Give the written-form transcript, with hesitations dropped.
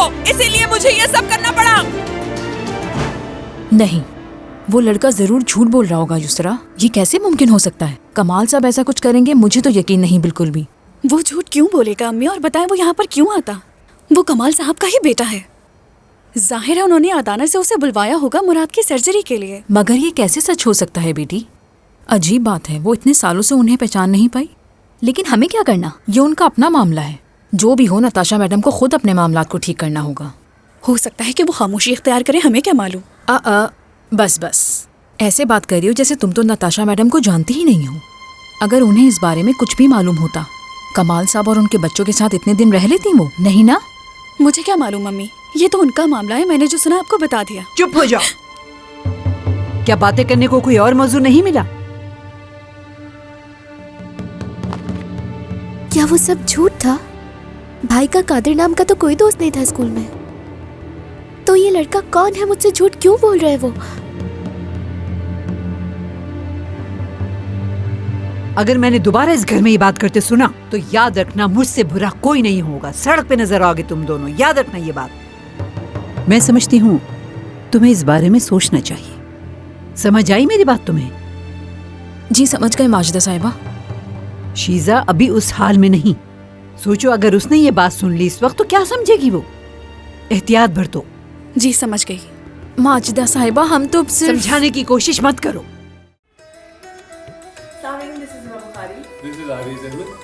को, इसीलिए मुझे ये सब करना पड़ा। नहीं, वो लड़का जरूर झूठ बोल रहा होगा युसरा। ये कैसे मुमकिन हो सकता है? कमाल साहब ऐसा कुछ करेंगे मुझे तो यकीन नहीं बिल्कुल भी। वो झूठ क्यों बोलेगा अम्मी? और बताएं वो यहाँ पर क्यों आता? वो कमाल साहब का ही बेटा है। जाहिर है उन्होंने अदाना से उसे बुलवाया होगा मुराद की सर्जरी के लिए। मगर ये कैसे सच हो सकता है बेटी? अजीब बात है, वो इतने सालों से उन्हें पहचान नहीं पाई। लेकिन हमें क्या करना, ये उनका अपना मामला है। जो भी हो, नताशा मैडम को खुद अपने मामलात को ठीक करना होगा। हो सकता है कि वो खामोशी इख्तियार करे, हमें क्या मालूम। बस ऐसे बात कर रही हो जैसे तुम तो नताशा मैडम को जानती ही नहीं हो। अगर उन्हें इस बारे में कुछ भी मालूम होता, कमाल साहब और उनके बच्चों के साथ इतने दिन रह लेती वो, नहीं ना? मुझे क्या मालूम मम्मी, ये तो उनका मामला है। मैंने जो सुना आपको बता दिया। चुप हो जाओ। क्या बातें करने को कोई और मौजू नहीं मिला? क्या वो सब झूठ था? भाई का कादिर नाम का तो कोई दोस्त नहीं था स्कूल में। तो ये लड़का कौन है? मुझसे झूठ क्यों बोल रहा है वो? अगर मैंने दोबारा इस घर में ये बात करते सुना तो याद रखना मुझसे बुरा कोई नहीं होगा। सड़क पे नजर आओगे तुम दोनों, याद रखना ये बात। मैं समझती हूँ तुम्हें इस बारे में सोचना चाहिए। समझ आई मेरी बात तुम्हें? जी समझ गए माजिदा साहिबा। शीजा अभी उस हाल में नहीं। सोचो अगर उसने ये बात सुन ली इस वक्त तो क्या समझेगी वो। एहतियात बरतो। जी समझ गई। माजिदा साहिबा हम तो समझाने की कोशिश मत करो। This is Aris Ahmed.